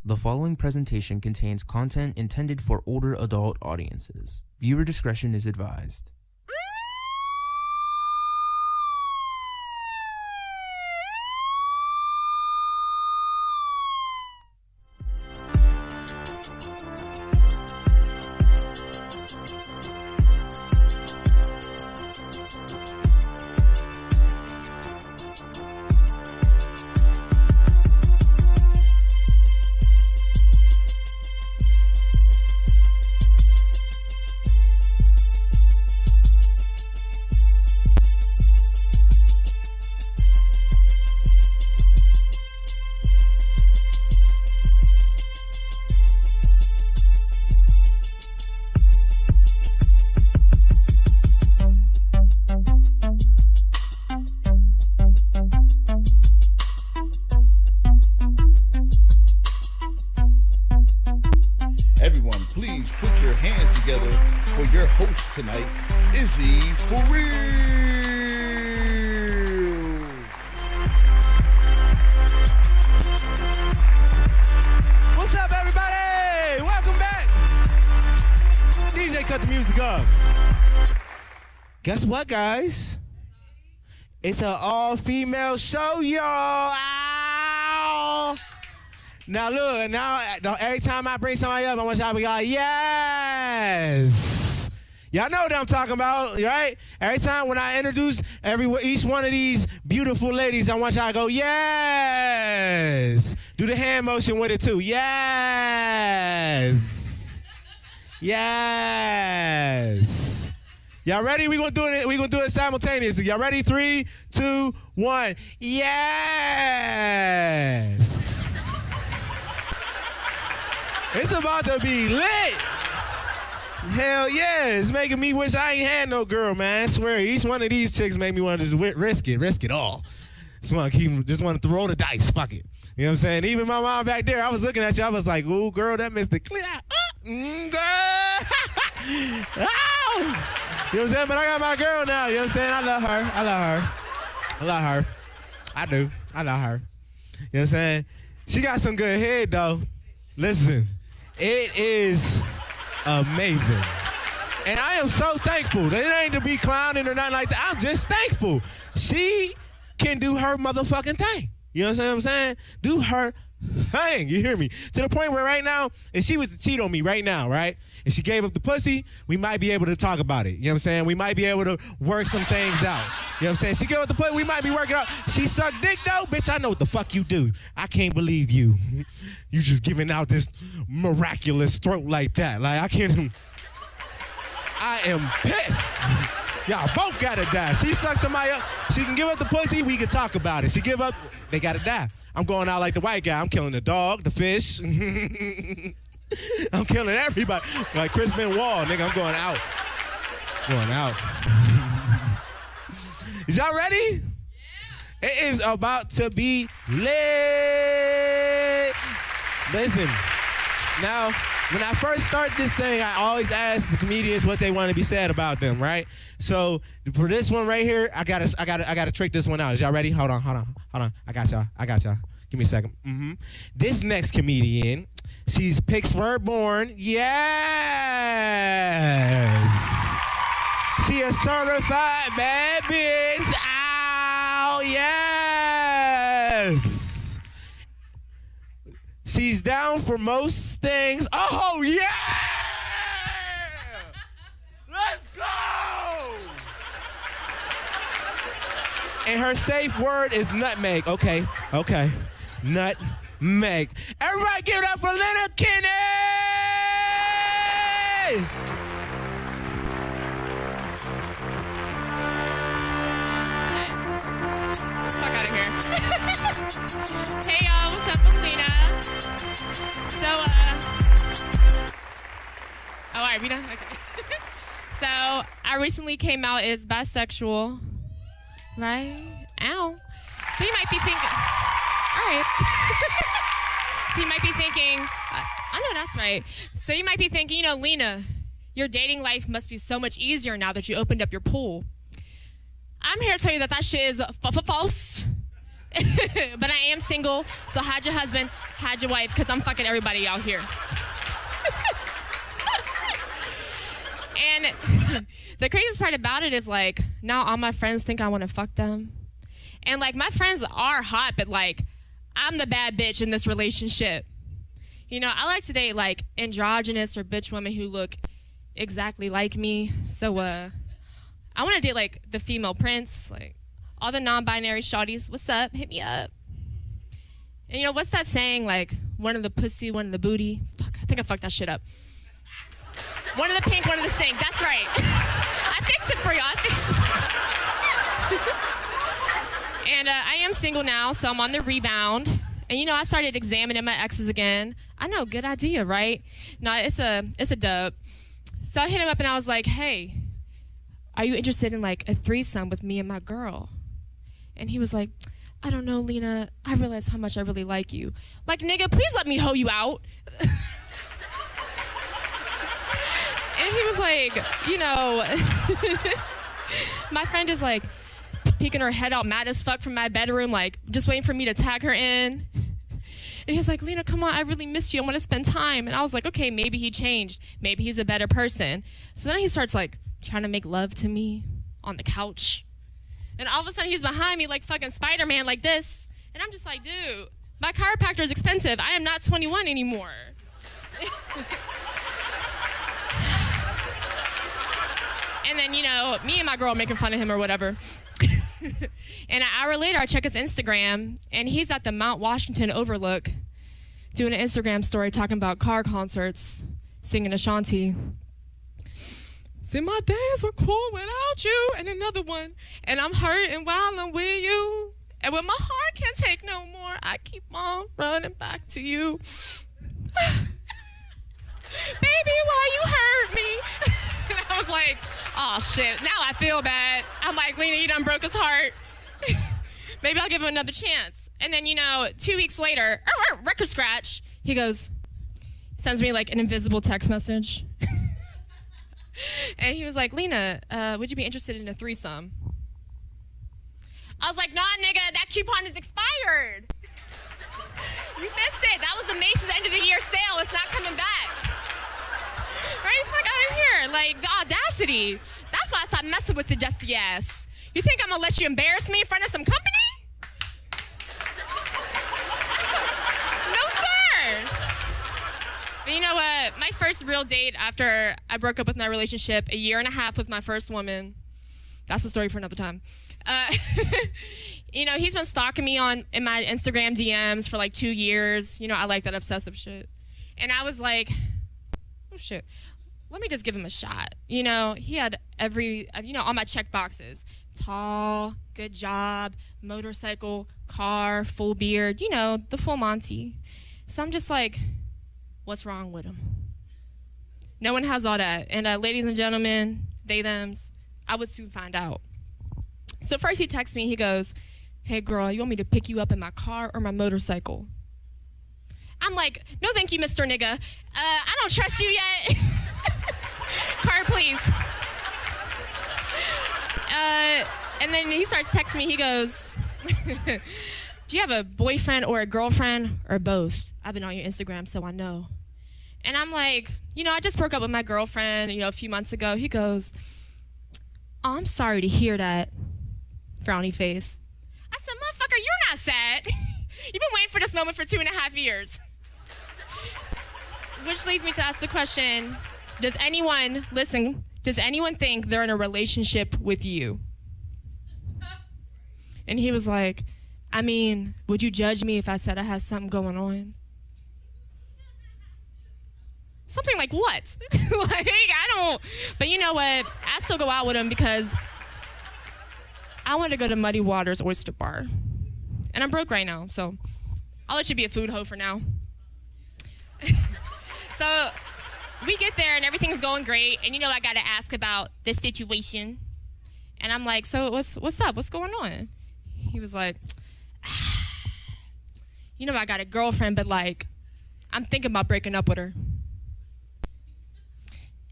The following presentation contains content intended for older adult audiences. Viewer discretion is advised. Everyone, please put your hands together for your host tonight, Izzy for real. What's up, everybody? Welcome back. DJ, cut the music up. Guess what, guys? It's an all-female show, y'all. Ow. Now look, every time I bring somebody up, I want y'all to be like, yes. Y'all know what I'm talking about, right? Every time when I introduce each one of these beautiful ladies, I want y'all to go, yes. Do the hand motion with it too. Yes. Yes. Y'all ready? We're gonna do it simultaneously. Y'all ready? 3, 2, 1. Yes. It's about to be lit. Hell yeah, it's making me wish I ain't had no girl, man. I swear, each one of these chicks make me want to just risk it all. Just want to throw the dice, fuck it. You know what I'm saying? Even my mom back there, I was looking at you, I was like, ooh, girl, that missed the clear out. Girl. Oh. You know what I'm saying? But I got my girl now, you know what I'm saying? I love her. I do. I love her. You know what I'm saying? She got some good head, though. Listen. It is amazing. And I am so thankful. It ain't to be clowning or nothing like that. I'm just thankful. She can do her motherfucking thing. You know what I'm saying? Do her thing. You hear me? To the point where right now, if she was to cheat on me right now, right? And she gave up the pussy, we might be able to talk about it. You know what I'm saying? We might be able to work some things out. You know what I'm saying? She gave up the pussy, we might be working out. She sucked dick though, bitch, I know what the fuck you do. I can't believe you. You just giving out this miraculous throat like that. Like, I can't. I am pissed. Y'all both gotta die. She sucks somebody up. She can give up the pussy, we can talk about it. She give up, they gotta die. I'm going out like the white guy. I'm killing the dog, the fish. I'm killing everybody. Like Chris Benoit, nigga, I'm going out. Going out. Is y'all ready? Yeah. It is about to be lit. Listen, now, when I first start this thing, I always ask the comedians what they want to be said about them, right? So for this one right here, I gotta trick this one out. Is y'all ready? Hold on. I got y'all. Give me a second. This next comedian, she's Pittsburgh born. Yes. She a certified bad bitch. Ow, yes. She's down for most things. Oh, yeah! Let's go! And her safe word is nutmeg. Okay. Nutmeg. Everybody give it up for Lena Kinney! Fuck out of here. Hey y'all, what's up? I'm Lena. So, oh, alright, we done? Okay. So, I recently came out as bisexual, right? Ow. So you might be thinking, alright. So you might be thinking, I know that's right. So you might be thinking, Lena, your dating life must be so much easier now that you opened up your pool. I'm here to tell you that shit is false. But I am single, so hide your husband, hide your wife, because I'm fucking everybody out here. And the craziest part about it is, like, now all my friends think I want to fuck them. And, like, my friends are hot, but, like, I'm the bad bitch in this relationship. You know, I like to date, like, androgynous or bitch women who look exactly like me. So, I want to date, like, the female prince, like, all the non-binary shawties. What's up? Hit me up. And, you know, what's that saying? Like, one of the pussy, one of the booty. Fuck, I think I fucked that shit up. One of the pink, one of the stink. That's right. I fixed it for y'all. And I am single now, so I'm on the rebound. And, you know, I started examining my exes again. I know, good idea, right? No, it's a dub. So I hit him up and I was like, hey, are you interested in, like, a threesome with me and my girl? And he was like, I don't know, Lena. I realize how much I really like you. Like, nigga, please let me hoe you out. And he was like, you know, my friend is, like, peeking her head out mad as fuck from my bedroom, like, just waiting for me to tag her in. And he's like, Lena, come on, I really miss you. I want to spend time. And I was like, okay, maybe he changed. Maybe he's a better person. So then he starts, like, trying to make love to me on the couch. And all of a sudden, he's behind me like fucking Spider-Man like this. And I'm just like, dude, my chiropractor is expensive. I am not 21 anymore. And then, you know, me and my girl making fun of him or whatever. And an hour later, I check his Instagram, and he's at the Mount Washington Overlook doing an Instagram story talking about car concerts, singing Ashanti. See, my days were cool without you, and another one. And I'm hurting while I'm with you. And when my heart can't take no more, I keep on running back to you. Baby, why you hurt me? And I was like, oh shit, now I feel bad. I'm like, Lena, you done broke his heart. Maybe I'll give him another chance. And then, you know, 2 weeks later, record scratch, he goes, sends me like an invisible text message. And he was like, Lena, would you be interested in a threesome? I was like, nah, nigga, that coupon is expired. You missed it. That was the Macy's end of the year sale. It's not coming back. Right the fuck out of here. Like, the audacity. That's why I stopped messing with the dusty ass. You think I'm gonna let you embarrass me in front of some company? No, sir. But you know what? My first real date after I broke up with my relationship, 1.5 years with my first woman. That's a story for another time. You know, he's been stalking me in my Instagram DMs for like 2 years. You know, I like that obsessive shit. And I was like, oh shit, let me just give him a shot. You know, he had all my check boxes. Tall, good job, motorcycle, car, full beard, you know, the full Monty. So I'm just like, what's wrong with him? No one has all that. And ladies and gentlemen, they, thems, I would soon find out. So first he texts me, he goes, hey girl, you want me to pick you up in my car or my motorcycle? I'm like, no thank you, Mr. Nigga. I don't trust you yet. Car, please. And then he starts texting me, he goes, do you have a boyfriend or a girlfriend or both? I've been on your Instagram, so I know. And I'm like, you know, I just broke up with my girlfriend, you know, a few months ago. He goes, oh, I'm sorry to hear that. Frowny face. I said, motherfucker, you're not sad. You've been waiting for this moment for 2.5 years. Which leads me to ask the question, does anyone think they're in a relationship with you? And he was like, I mean, would you judge me if I said I had something going on? Something like what? Like, I don't, but you know what? I still go out with him because I want to go to Muddy Waters Oyster Bar. And I'm broke right now, so I'll let you be a food hoe for now. So we get there and everything's going great. And you know, I got to ask about the situation. And I'm like, so what's up? What's going on? He was like, you know, I got a girlfriend, but like, I'm thinking about breaking up with her.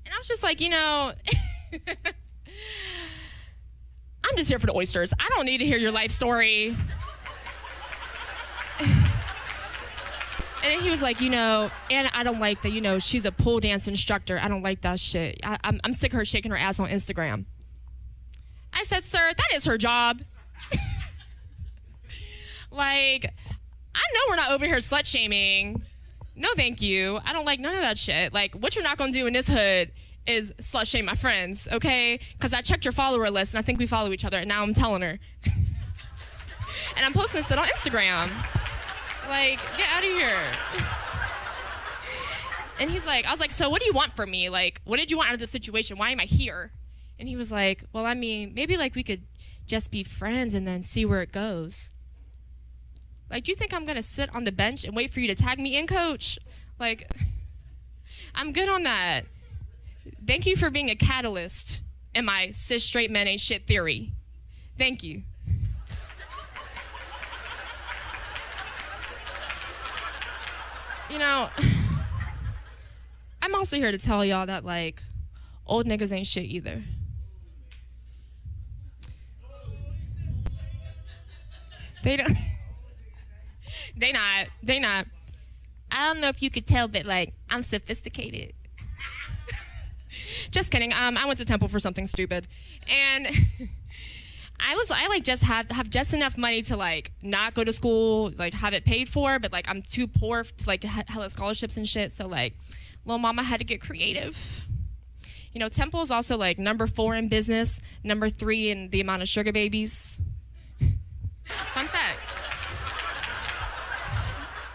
And I was just like, you know, I'm just here for the oysters. I don't need to hear your life story. And then he was like, and I don't like that, she's a pole dance instructor. I don't like that shit. I'm sick of her shaking her ass on Instagram. I said, sir, that is her job. Like, I know we're not over here slut shaming. No, thank you. I don't like none of that shit. Like, what you're not gonna do in this hood is slut shame my friends, okay? Because I checked your follower list and I think we follow each other, and now I'm telling her. And I'm posting this on Instagram. Like, get out of here. And I was like, so what do you want from me? Like, what did you want out of this situation? Why am I here? And he was like, well, I mean, maybe like we could just be friends and then see where it goes. Like, do you think I'm gonna sit on the bench and wait for you to tag me in, coach? Like, I'm good on that. Thank you for being a catalyst in my cis straight men ain't shit theory. Thank you. I'm also here to tell y'all that, like, old niggas ain't shit either. They don't. They not. I don't know if you could tell that, like, I'm sophisticated. Just kidding. I went to Temple for something stupid. And I just have just enough money to, like, not go to school, like, have it paid for, but, like, I'm too poor to, like, hella scholarships and shit. So, like, little mama had to get creative. Temple is also, like, number 4 in business, number 3 in the amount of sugar babies. Fun fact.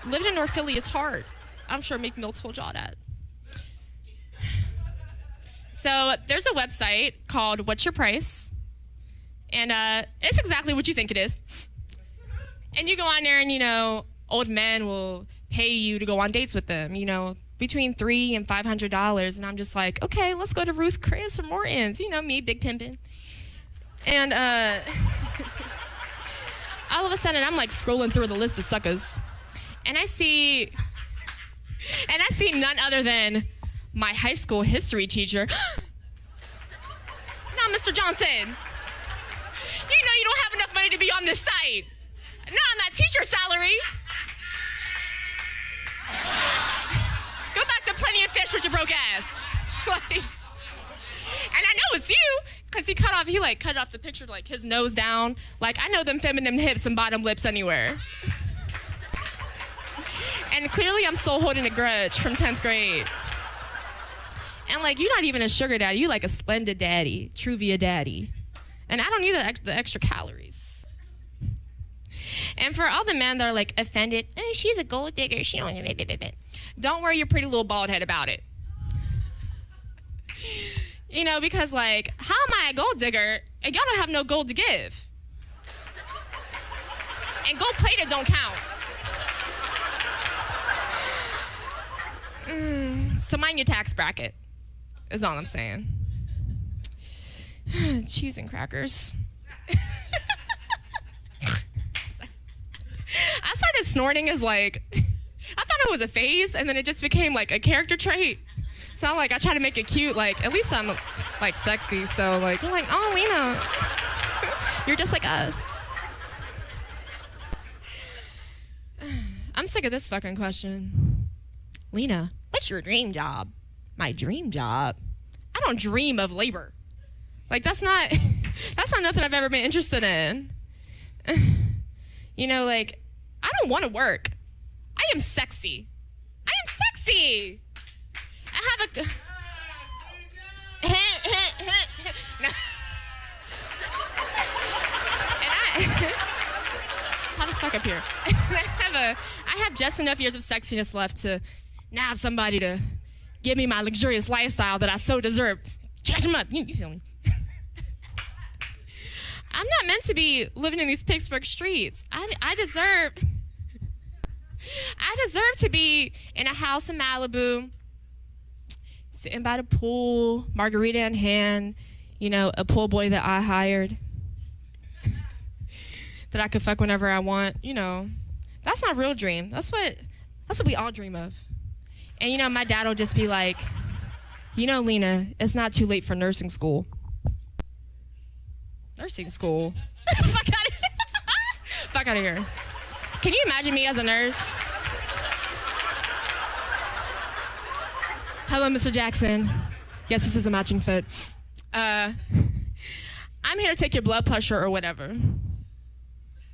Living in North Philly is hard. I'm sure Meek Mill told y'all that. So there's a website called What's Your Price? And it's exactly what you think it is. And you go on there and, old men will pay you to go on dates with them, between $300 and $500. And I'm just like, okay, let's go to Ruth Chris or Morton's, me, big pimpin'. And all of a sudden I'm like scrolling through the list of suckers. And I see none other than my high school history teacher. Now, Mr. Johnson, you don't have enough money to be on this site. Not on that teacher salary. Go back to Plenty of Fish with your broke ass. And I know it's you, because he cut off the picture, like, his nose down. Like, I know them feminine hips and bottom lips anywhere. And clearly I'm still holding a grudge from 10th grade. And, like, you're not even a sugar daddy. You like a splendid daddy, Truvia daddy. And I don't need the extra calories. And for all the men that are, like, offended, oh, she's a gold digger, she don't worry your pretty little bald head about it. Because, like, how am I a gold digger and y'all don't have no gold to give? And gold plated don't count. So mind your tax bracket, is all I'm saying. Cheese and crackers. I started snorting as, like, I thought it was a phase, and then it just became, like, a character trait. So, like, I try to make it cute. Like, at least I'm, like, sexy. So, like, they're like, oh, Lena, you're just like us. I'm sick of this fucking question. Lena, what's your dream job? My dream job? I don't dream of labor. Like, that's not nothing I've ever been interested in. Like, I don't want to work. I am sexy. I am sexy. I have a... No. And it's hot as fuck up here. I have just enough years of sexiness left to now have somebody to give me my luxurious lifestyle that I so deserve. Catch them up. You feel me? I'm not meant to be living in these Pittsburgh streets. I deserve to be in a house in Malibu, sitting by the pool, margarita in hand, a pool boy that I hired, that I could fuck whenever I want. That's my real dream. That's what we all dream of. And my dad will just be like, Lena, it's not too late for nursing school. Nursing school? Fuck out of here. Fuck out of here. Can you imagine me as a nurse? Hello, Mr. Jackson. Yes, this is a matching fit. I'm here to take your blood pressure or whatever.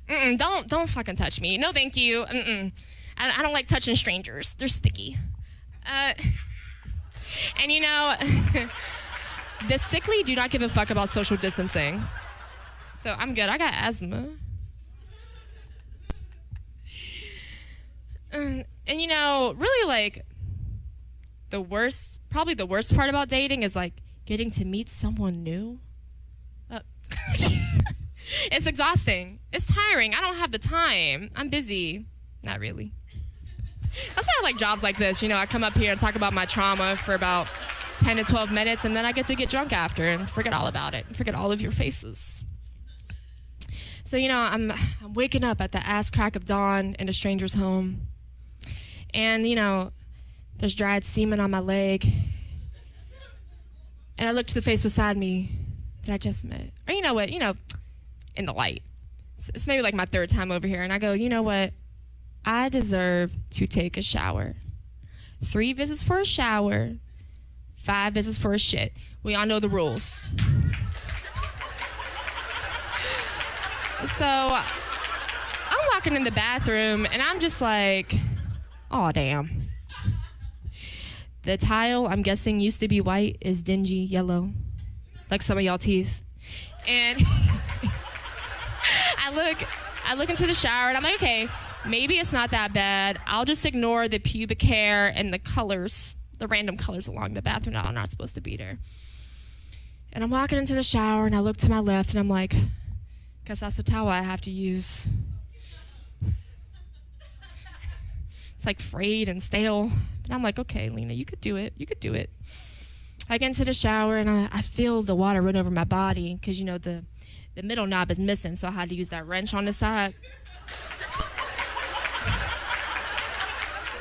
Don't fucking touch me. No, thank you. I don't like touching strangers. They're sticky. And you know, the sickly do not give a fuck about social distancing. So I'm good. I got asthma. And you know, really like probably the worst part about dating is like getting to meet someone new. It's exhausting. It's tiring. I don't have the time. I'm busy. Not really. That's why I like jobs like this. You know, I come up here and talk about my trauma for about 10 to 12 minutes, and then I get to get drunk after and forget all about it. Forget all of your faces. So, you know, I'm waking up at the ass crack of dawn in a stranger's home. And, you know, there's dried semen on my leg. And I look to the face beside me that I just met. Or you know what, in the light. It's maybe like my third time over here. And I go, you know what? I deserve to take a shower. 3 visits for a shower, 5 visits for a shit. We all know the rules. So I'm walking in the bathroom and I'm just like, oh damn. The tile, I'm guessing used to be white, is dingy yellow, like some of y'all teeth. And I look into the shower and I'm like, okay, maybe it's not that bad. I'll just ignore the pubic hair and the colors, the random colors along the bathroom that are not supposed to be there. And I'm walking into the shower and I look to my left and I'm like, guess that's the towel I have to use. It's like frayed and stale. But I'm like, okay, Lena, you could do it. You could do it. I get into the shower and I feel the water run over my body because, you know, the middle knob is missing, so I had to use that wrench on the side.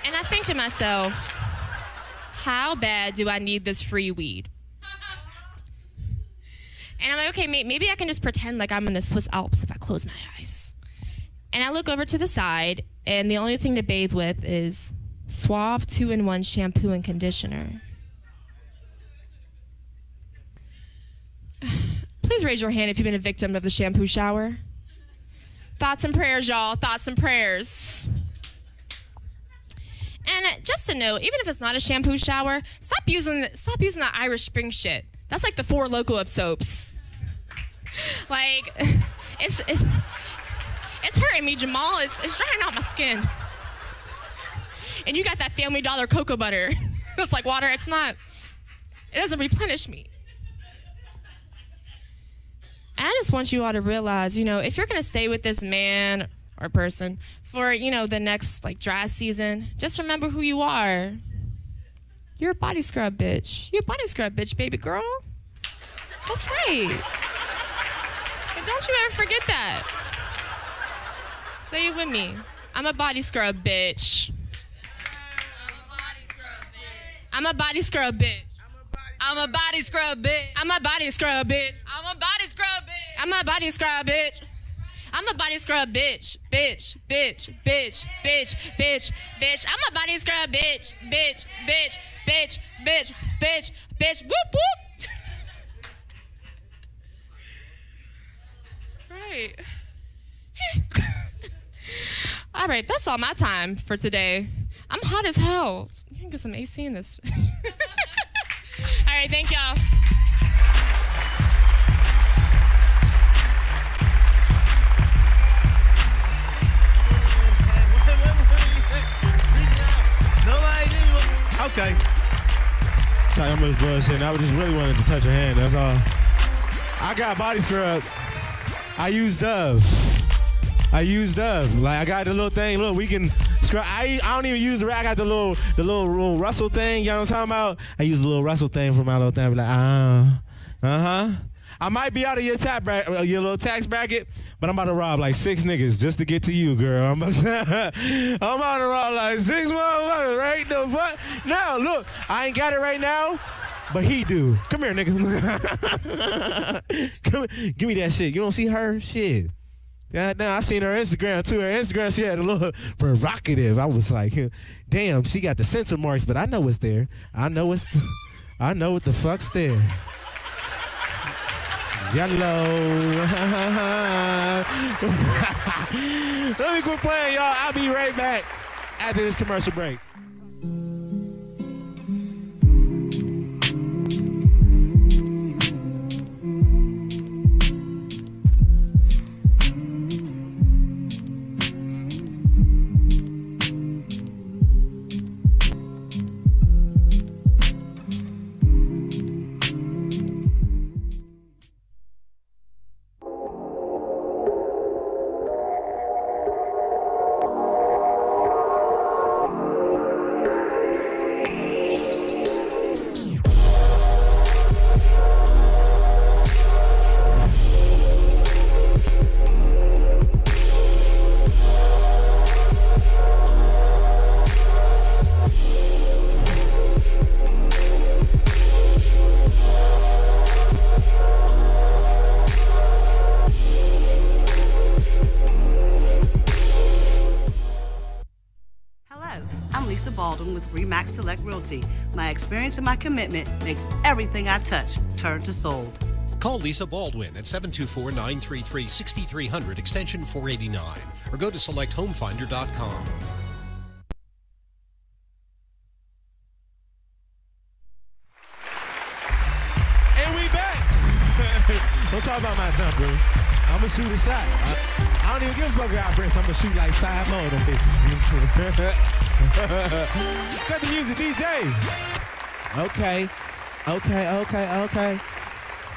And I think to myself, how bad do I need this free weed? And I'm like, okay, maybe I can just pretend like I'm in the Swiss Alps if I close my eyes. And I look over to the side, and the only thing to bathe with is Suave 2-in-1 shampoo and conditioner. Please raise your hand if you've been a victim of the shampoo shower. Thoughts and prayers, y'all. Thoughts and prayers. And just to note, even if it's not a shampoo shower, stop using the Irish Spring shit. That's like the Four Loko of soaps. Like, it's hurting me, Jamal. It's drying out my skin. And you got that Family Dollar cocoa butter. It's like water. It doesn't replenish me. And I just want you all to realize, you know, if you're going to stay with this man or person for, you know, the next, like, dry season, just remember who you are. You're a body scrub bitch. You're a body scrub bitch, baby girl. That's right. And don't you ever forget that. Say it with me. I'm a body scrub bitch. I'm a body scrub bitch. I'm a body scrub bitch. I'm a body scrub bitch. I'm a body scrub bitch. I'm a body scrub bitch. I'm a body scrub bitch. Bitch, bitch, bitch, bitch, bitch, bitch. I'm a body scrub bitch. Bitch, bitch, bitch, bitch, bitch, bitch. Whoop, whoop. Right. All right, that's all my time for today. I'm hot as hell. You can get some AC in this. All right, thank y'all. Okay. Sorry, I'm just bullshitting. I just really wanted to touch your hand, that's all. I got body scrub. I use Dove. Like, I got the little thing. Look, we can scrub. I don't even use the I got the little Russell thing. You know what I'm talking about? I use the little Russell thing for my little thing. Be like, I might be out of your your little tax bracket, but I'm about to rob like 6 niggas just to get to you, girl. I'm about to rob like 6 motherfuckers, right? The fuck? Now, look, I ain't got it right now, but he do. Come here, nigga. Give me that shit. You don't see her? Shit. Yeah, now I seen her Instagram too. Her Instagram, she had a little provocative. I was like, damn, she got the censor marks, but I know what's there. I know what the fuck's there. Yellow. Let me quit playing, y'all. I'll be right back after this commercial break. With Remax Select Realty. My experience and my commitment makes everything I touch turn to sold. Call Lisa Baldwin at 724-933-6300 extension 489 or go to selecthomefinder.com. And we back. Don't talk about my time, bro. I'm gonna shoot a shot. I don't even give a fuck about breasts. I'm gonna shoot like 5 more of them bitches. Cut the music, DJ. Okay.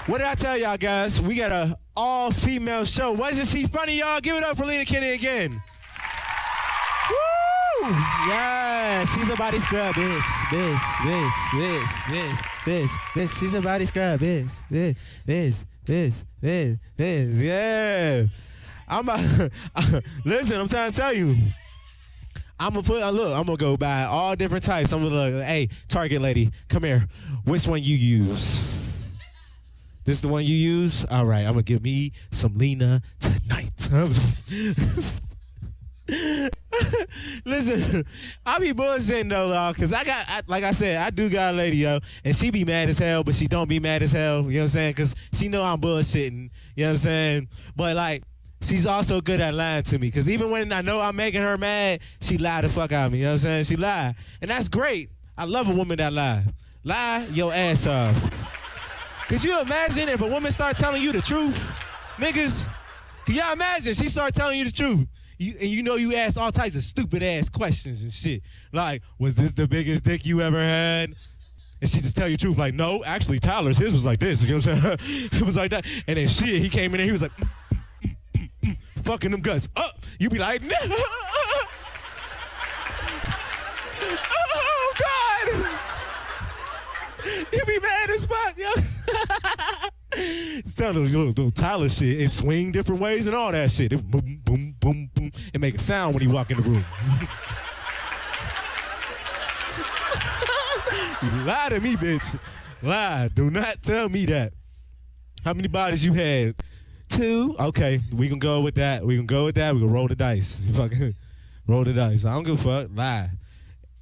What did I tell y'all, guys? We got a all-female show. Wasn't she funny, y'all? Give it up for Lena Kinney again. Woo! Yeah, she's a body scrub, bitch. She's a body scrub, bitch. Yeah. Listen, I'm trying to tell you. I'm gonna go by all different types. I'm gonna look, hey, Target lady, come here. Which one you use? This the one you use? All right, I'm gonna give me some Lena tonight. Listen, I be bullshitting though, y'all, cause like I said, I do got a lady, yo, and she be mad as hell, but she don't be mad as hell. You know what I'm saying? Cause she know I'm bullshitting. You know what I'm saying? But like, she's also good at lying to me, because even when I know I'm making her mad, she lie the fuck out of me. You know what I'm saying? She lie. And that's great. I love a woman that lie. Lie your ass off. Could you imagine if a woman start telling you the truth? Niggas, can y'all imagine she start telling you the truth? You know you ask all types of stupid ass questions and shit. Like, was this the biggest dick you ever had? And she just tell you the truth, like, no, actually Tyler's, his was like this. You know what I'm saying? It was like that. And then shit, he came in there, he was like, fucking them guts up. You be like, no. Oh, God. You be mad as fuck, yo. It's telling you little Tyler shit and swing different ways and all that shit. It boom, boom, boom, boom, and make a sound when he walk in the room. You lie to me, bitch. Lie. Do not tell me that. How many bodies you had? 2? Okay, we can go with that. We can roll the dice. Fucking roll the dice. I don't give a fuck. Lie.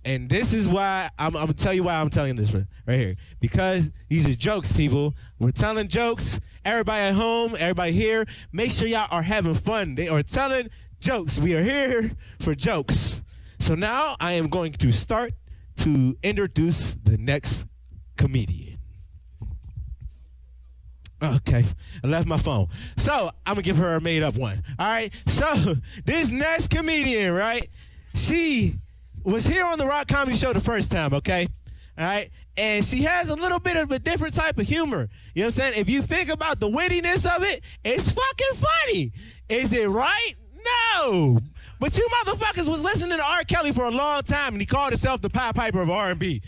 And this is why I'm gonna tell you why I'm telling this right here. Because these are jokes, people. We're telling jokes. Everybody at home, everybody here, make sure y'all are having fun. They are telling jokes. We are here for jokes. So now I am going to start to introduce the next comedian. Okay, I left my phone. So I'm gonna give her a made up one. All right, so this next comedian, right? She was here on the Rock Comedy Show the first time, okay? All right, and she has a little bit of a different type of humor. You know what I'm saying? If you think about the wittiness of it, it's fucking funny. Is it right? No. But you motherfuckers was listening to R. Kelly for a long time, and he called himself the Pied Piper of R&B.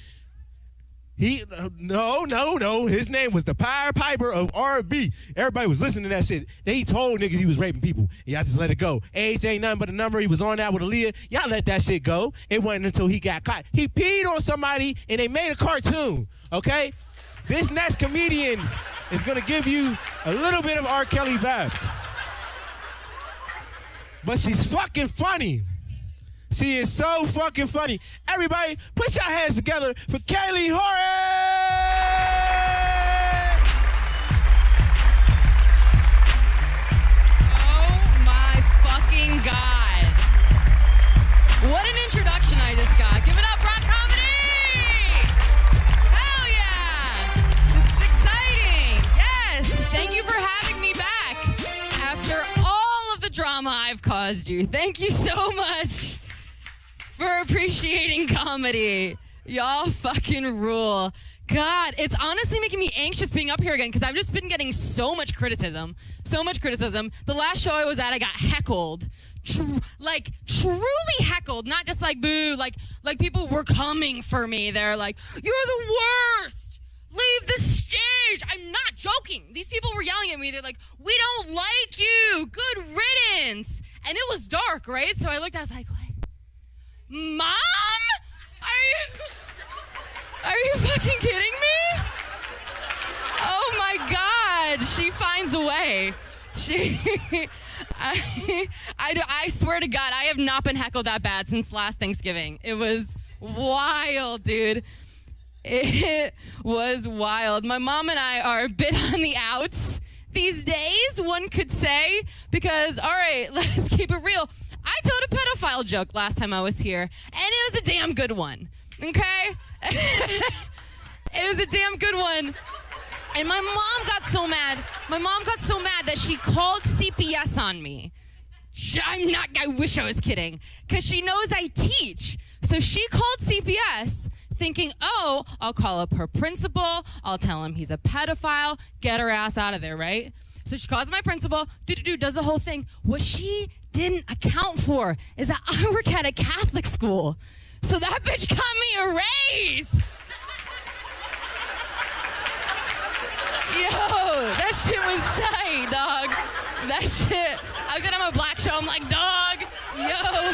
No. His name was the Pied Piper of R&B. Everybody was listening to that shit. They told niggas he was raping people. Y'all just let it go. Age ain't nothing but a number. He was on that with Aaliyah. Y'all let that shit go. It wasn't until he got caught. He peed on somebody, and they made a cartoon, okay? This next comedian is going to give you a little bit of R. Kelly vibes. but she's fucking funny. She is so fucking funny. Everybody, put your hands together for Kayley Horton! Oh my fucking God. What an introduction I just got. Give it up, Rock Comedy! Hell yeah! This is exciting. Yes, thank you for having me back after all of the drama I've caused you. Thank you so much for appreciating comedy. Y'all fucking rule. God, it's honestly making me anxious being up here again because I've just been getting so much criticism. So much criticism. The last show I was at, I got heckled. Truly heckled. Not just like boo. Like people were coming for me. They're like, you're the worst. Leave the stage. I'm not joking. These people were yelling at me. They're like, we don't like you. Good riddance. And it was dark, right? So I looked, I was like, what? Mom? Are you fucking kidding me? Oh my God, she finds a way. I swear to God, I have not been heckled that bad since last Thanksgiving. It was wild, dude. It was wild. My mom and I are a bit on the outs these days, one could say, because, all right, let's keep it real. I told a pedophile joke last time I was here, and it was a damn good one, okay? It was a damn good one. And my mom got so mad. My mom got so mad that she called CPS on me. I wish I was kidding, because she knows I teach. So she called CPS thinking, oh, I'll call up her principal. I'll tell him he's a pedophile. Get her ass out of there, right? So she calls my principal, does the whole thing. What she didn't account for is that I work at a Catholic school. So that bitch got me a raise. Yo, that shit was tight, dog. That shit. I get on a black show, I'm like, dog, yo.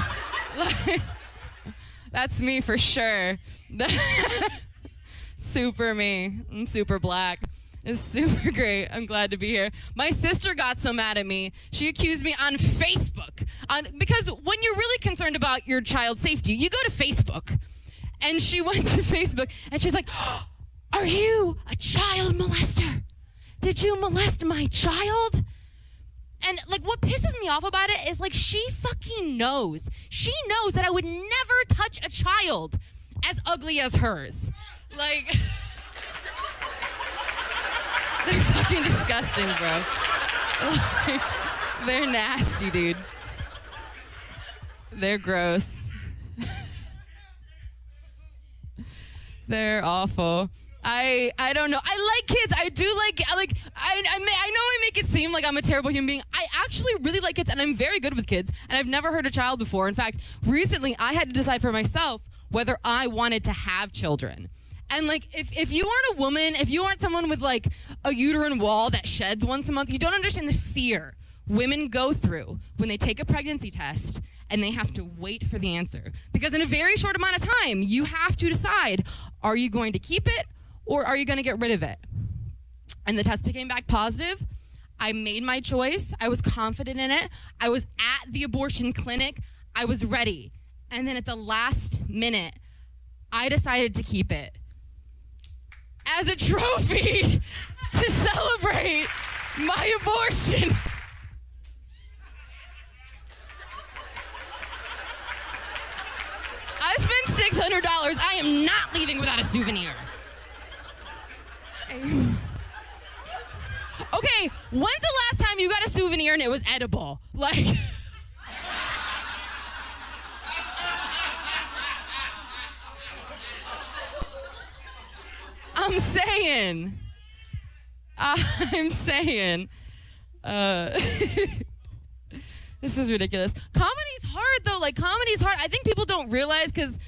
Like, that's me for sure. Super me. I'm super black. It's super great. I'm glad to be here. My sister got so mad at me. She accused me on Facebook. Because when you're really concerned about your child's safety, you go to Facebook. And she went to Facebook and she's like, oh, are you a child molester? Did you molest my child? And like what pisses me off about it is like she fucking knows. She knows that I would never touch a child as ugly as hers. Like, they're fucking disgusting, bro. Like, they're nasty, dude. They're gross. They're awful. I don't know. I like kids. I do like I know I make it seem like I'm a terrible human being. I actually really like kids, and I'm very good with kids, and I've never hurt a child before. In fact, recently I had to decide for myself whether I wanted to have children. And like, if you aren't a woman, if you aren't someone with like a uterine wall that sheds once a month, you don't understand the fear women go through when they take a pregnancy test and they have to wait for the answer. Because in a very short amount of time, you have to decide, are you going to keep it or are you going to get rid of it? And the test came back positive. I made my choice. I was confident in it. I was at the abortion clinic. I was ready. And then at the last minute, I decided to keep it as a trophy to celebrate my abortion. I spent $600. I am not leaving without a souvenir. Okay, when's the last time you got a souvenir and it was edible? Like, I'm saying. This is ridiculous. Comedy's hard, though. Like, comedy's hard. I think people don't realize because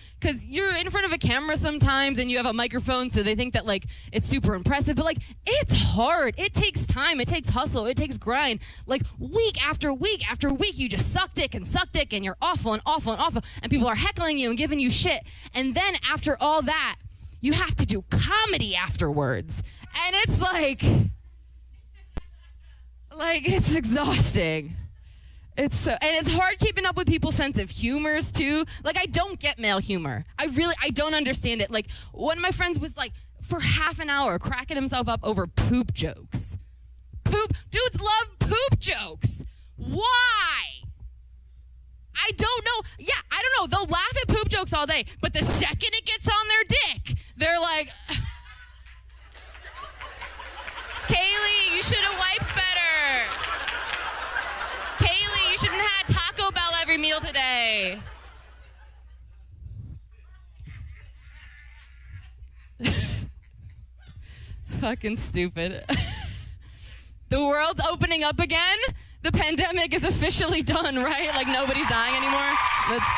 you're in front of a camera sometimes and you have a microphone, so they think that, like, it's super impressive. But, like, it's hard. It takes time. It takes hustle. It takes grind. Like, week after week after week, you just suck dick, and you're awful and awful and awful. And people are heckling you and giving you shit. And then after all that, you have to do comedy afterwards. And it's like it's exhausting. It's so, and it's hard keeping up with people's sense of humors too. Like, I don't get male humor. I don't understand it. Like, one of my friends was like, for half an hour, cracking himself up over poop jokes. Dudes love poop jokes. Why? I don't know. Yeah, I don't know. They'll laugh at poop jokes all day, but the second it gets on their dick, they're like, Kayley, you should have wiped better. Kayley, you shouldn't have had Taco Bell every meal today. Fucking stupid. The world's opening up again. The pandemic is officially done, right? Like, nobody's dying anymore. That's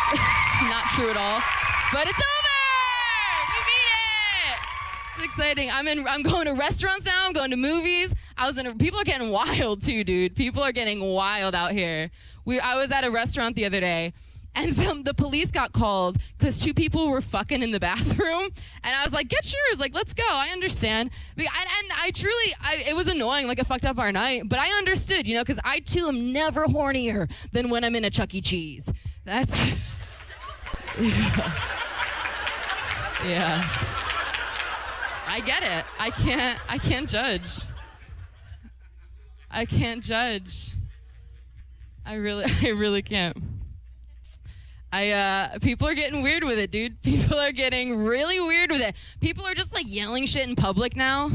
not true at all. But it's over! We beat it! It's exciting. I'm going to restaurants now. I'm going to movies. People are getting wild too, dude. People are getting wild out here. I was at a restaurant the other day, and the police got called because 2 people were fucking in the bathroom. And I was like, get yours. Like, let's go. I understand. And I truly, it was annoying. Like, it fucked up our night. But I understood, because I, too, am never hornier than when I'm in a Chuck E. Cheese. That's... Yeah. I get it. I can't judge. I can't judge. I really can't. People are getting weird with it, dude. People are getting really weird with it. People are just like yelling shit in public now,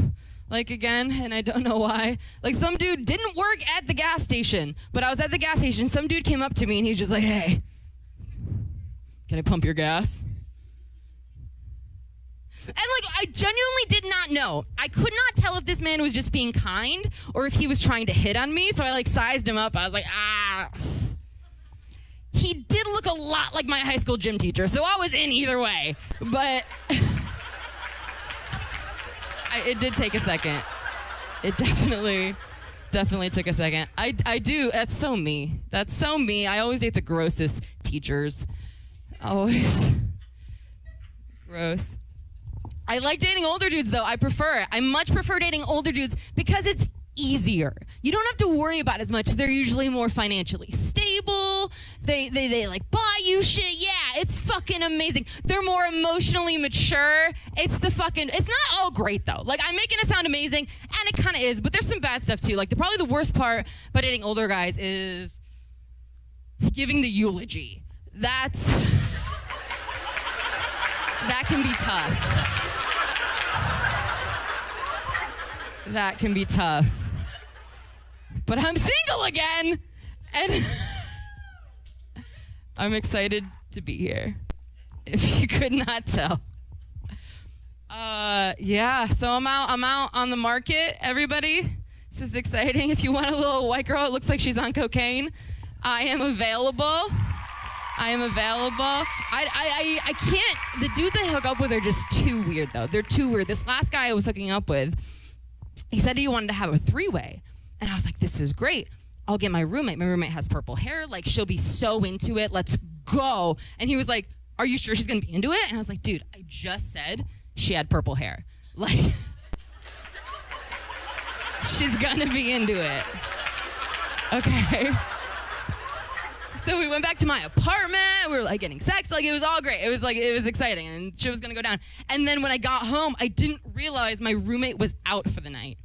like again, and I don't know why. Like, some dude didn't work at the gas station, but I was at the gas station. Some dude came up to me and he's just like, hey, can I pump your gas? And like, I genuinely did not know. I could not tell if this man was just being kind or if he was trying to hit on me. So I like sized him up. I was like, He did look a lot like my high school gym teacher, so I was in either way. But it did take a second. It definitely took a second. I do. That's so me. That's so me. I always date the grossest teachers. Always. Gross. I like dating older dudes, though. I prefer it. I much prefer dating older dudes because it's easier. You don't have to worry about as much. They're usually more financially stable. They like buy you shit. Yeah, it's fucking amazing. They're more emotionally mature. It's not all great though. Like, I'm making it sound amazing, and it kind of is, but there's some bad stuff too. Like, probably the worst part about dating older guys is giving the eulogy. That can be tough. That can be tough. But I'm single again, and I'm excited to be here, if you could not tell. Yeah, so I'm out on the market, everybody. This is exciting. If you want a little white girl, it looks like she's on cocaine, I am available. I can't, the dudes I hook up with are just too weird, though. They're too weird. This last guy I was hooking up with, he said he wanted to have a 3-way. And I was like, this is great. I'll get my roommate. My roommate has purple hair. Like, she'll be so into it. Let's go. And he was like, are you sure she's going to be into it? And I was like, dude, I just said she had purple hair. Like, she's going to be into it. Okay. So we went back to my apartment. We were like getting sex. Like, it was all great. It was exciting. And shit was going to go down. And then when I got home, I didn't realize my roommate was out for the night.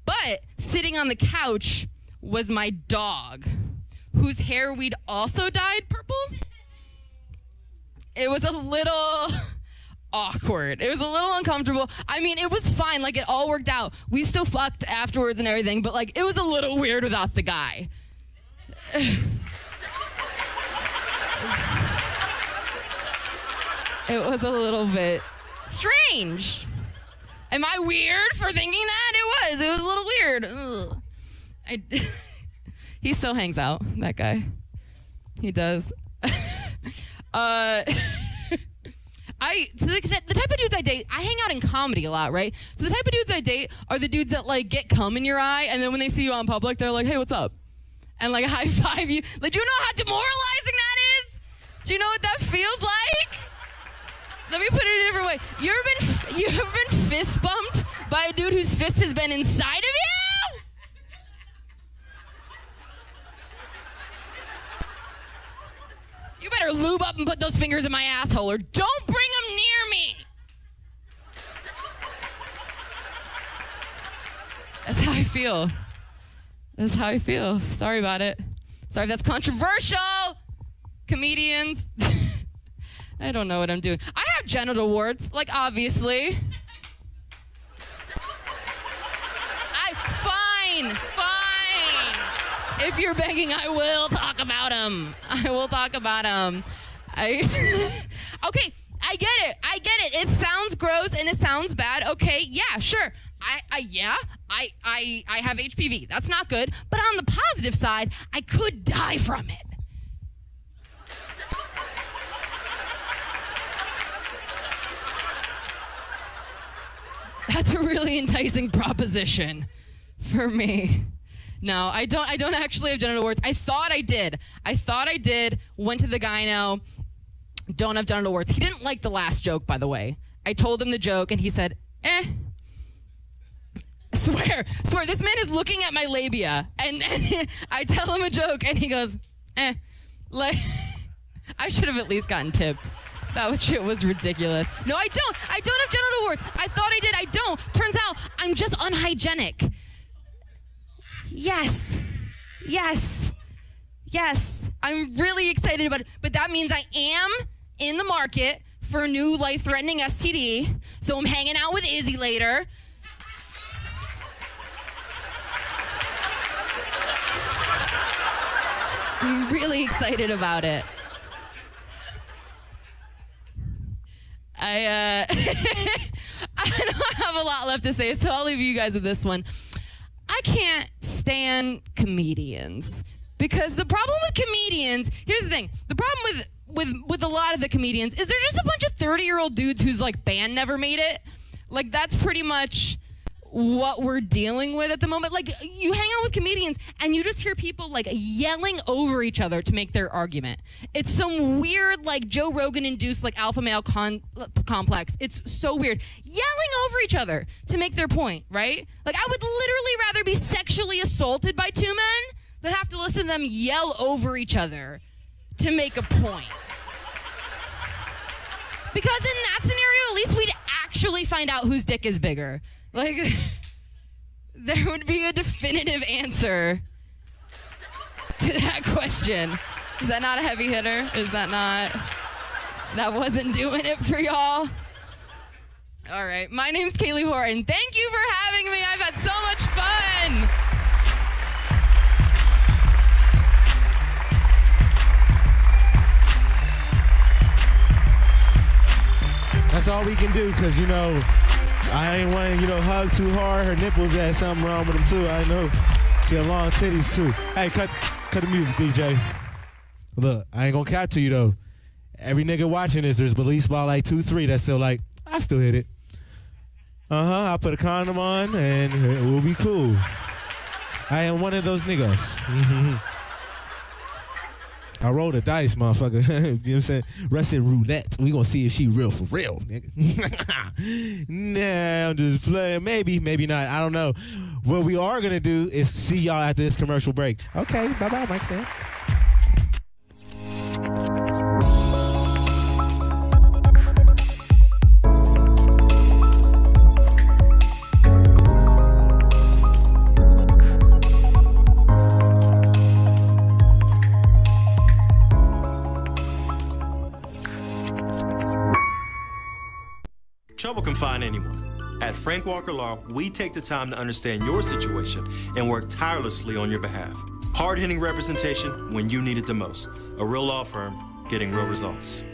But sitting on the couch was my dog, whose hair we'd also dyed purple. It was a little awkward. It was a little uncomfortable. I mean, it was fine. Like, it all worked out. We still fucked afterwards and everything, but like, it was a little weird without the guy. It was a little bit strange. Am I weird for thinking that? It was a little weird. Ugh. He still hangs out, that guy. He does. The type of dudes I date, I hang out in comedy a lot, right? So the type of dudes I date are the dudes that like get cum in your eye, and then when they see you on public, they're like, hey, what's up? And like high five you. Like, do you know how demoralizing that is? Do you know what that feels like? Let me put it a different way. You ever been fist bumped by a dude whose fist has been inside of you? better lube up and put those fingers in my asshole, or don't bring them near me. That's how I feel. That's how I feel. Sorry about it. Sorry if that's controversial. Comedians. I don't know what I'm doing. I have genital warts, like, obviously. Fine. If you're begging, I will talk about them. Okay, I get it. It sounds gross and it sounds bad. Okay, yeah, sure. I have HPV. That's not good. But on the positive side, I could die from it. That's a really enticing proposition for me. No, I don't actually have genital warts. I thought I did. Went to the gyno. Don't have genital warts. He didn't like the last joke, by the way. I told him the joke, and he said, Swear, this man is looking at my labia, and I tell him a joke, and he goes, Like, I should have at least gotten tipped. Shit was ridiculous. No, I don't have genital warts. I thought I did. I don't. Turns out I'm just unhygienic. Yes. I'm really excited about it. But that means I am in the market for a new life-threatening STD. So I'm hanging out with Izzy later. I'm really excited about it. I don't have a lot left to say, so I'll leave you guys with this one. I can't stand comedians, because the problem with comedians, here's the thing, the problem with a lot of the comedians is they're just a bunch of 30-year-old dudes whose like band never made it. Like, that's pretty much what we're dealing with at the moment. Like, you hang out with comedians and you just hear people like yelling over each other to make their argument. It's some weird like Joe Rogan induced like alpha male complex. It's so weird. Yelling over each other to make their point, right? Like, I would literally rather be sexually assaulted by two men than have to listen to them yell over each other to make a point. Because in that scenario, at least we'd actually find out whose dick is bigger. Like, there would be a definitive answer to that question. Is that not a heavy hitter? Is that not? That wasn't doing it for y'all? All right. My name's Kayley Horton. Thank you for having me. I've had so much fun. That's all we can do, because, you know, I ain't want to, hug too hard. Her nipples had something wrong with them, too. I know. She had long titties, too. Hey, cut the music, DJ. Look, I ain't going to cap to you, though. Every nigga watching this, there's at least about like 2-3 that's still like, I still hit it. I'll put a condom on, and it will be cool. I am one of those niggas. Mm-hmm. I rolled a dice, motherfucker. You know what I'm saying? Russian roulette. We gonna see if she real for real, nigga. Nah, I'm just playing. Maybe, maybe not. I don't know. What we are gonna do is see y'all after this commercial break. Okay, bye-bye, Mike Stan. Trouble can find anyone. At Frank Walker Law, we take the time to understand your situation and work tirelessly on your behalf. Hard-hitting representation when you need it the most. A real law firm getting real results.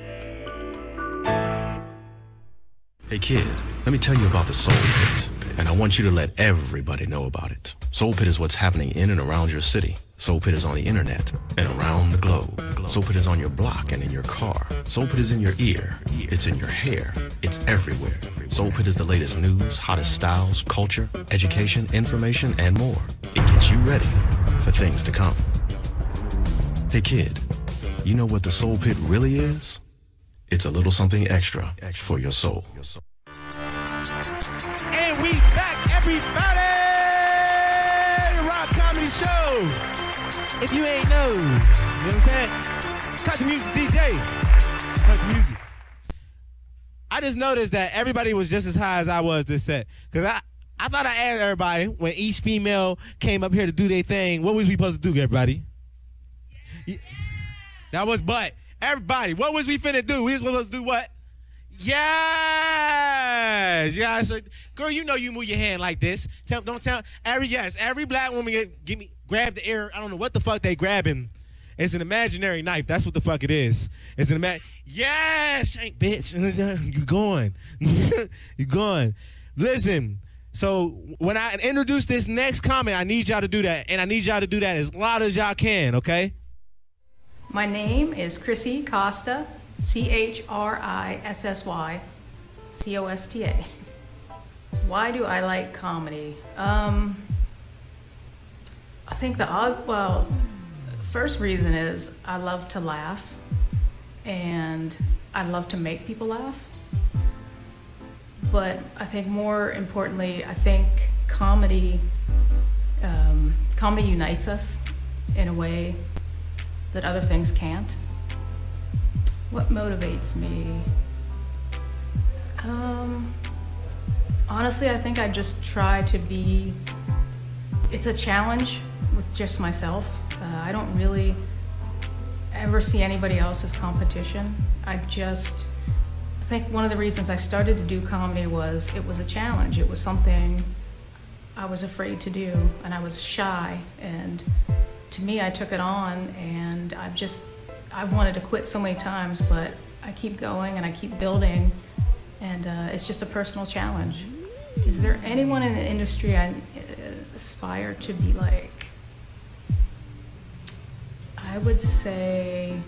Hey kid, let me tell you about the Soul Pit, and I want you to let everybody know about it. Soul Pit is what's happening in and around your city. Soul Pit is on the internet and around the globe. Soul Pit is on your block and in your car. Soul Pit is in your ear. It's in your hair. It's everywhere. Soul Pit is the latest news, hottest styles, culture, education, information, and more. It gets you ready for things to come. Hey kid, you know what the Soul Pit really is? It's a little something extra for your soul. And we back, everybody! Rock Comedy Show! If you ain't know, you know what I'm saying? Cut the music, DJ. Cut the music. I just noticed that everybody was just as high as I was this set. Because I thought I asked everybody when each female came up here to do their thing, what was we supposed to do, everybody? Yeah. That was but. Everybody, what was we finna do? We was supposed to do what? Yes. Yes. Girl, you know you move your hand like this. Don't tell. Every black woman grab the air. I don't know what the fuck they grabbing. It's an imaginary knife. That's what the fuck it is. It's an yes, shank, bitch. You're going. You're going. Listen. So when I introduce this next comment, I need y'all to do that, and I need y'all to do that as loud as y'all can. Okay. My name is Chrissy Costa. CHRISSY COSTA. Why do I like comedy? I think the first reason is I love to laugh and I love to make people laugh. But I think more importantly, I think comedy unites us in a way that other things can't. What motivates me? Honestly, I think I just try to be, it's a challenge with just myself. I don't really ever see anybody else as competition. I think one of the reasons I started to do comedy was it was a challenge. It was something I was afraid to do, and I was shy. And to me, I took it on, and I've wanted to quit so many times, but I keep going and I keep building, and it's just a personal challenge. Is there anyone in the industry I aspire to be like? I would say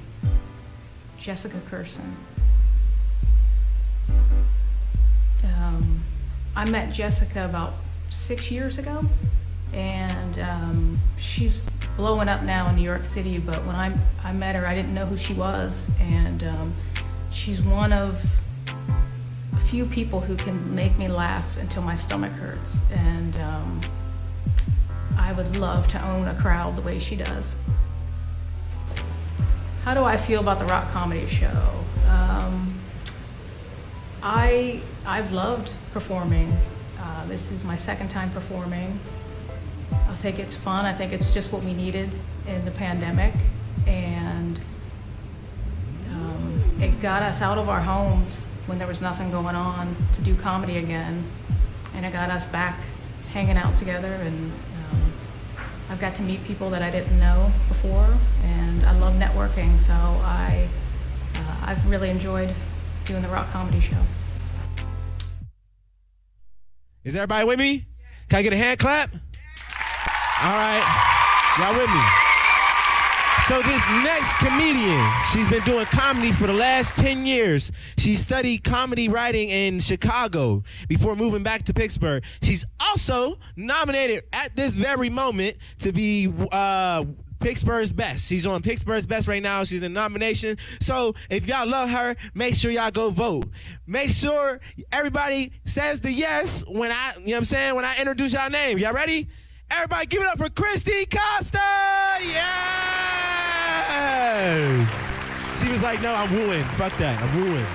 Jessica Kirson. I met Jessica about 6 years ago, and she's blowing up now in New York City, but when I met her, I didn't know who she was, and she's one of a few people who can make me laugh until my stomach hurts, and I would love to own a crowd the way she does. How do I feel about the Rock Comedy Show? I've loved performing. This is my second time performing. I think it's fun. I think it's just what we needed in the pandemic, and it got us out of our homes when there was nothing going on to do comedy again, and it got us back hanging out together, and I've got to meet people that I didn't know before, and I love networking, so I've really enjoyed doing the Rock Comedy Show. Is everybody with me? Can I get a hand clap? All right, y'all with me? So this next comedian, she's been doing comedy for the last 10 years. She studied comedy writing in Chicago before moving back to Pittsburgh. She's also nominated at this very moment to be Pittsburgh's Best. She's on Pittsburgh's Best right now. She's in nomination. So if y'all love her, make sure y'all go vote. Make sure everybody says the yes when when I introduce y'all name. Y'all ready? Everybody give it up for Chrissy Costa! Yes! She was like, no, I'm wooing. Fuck that. I'm wooing.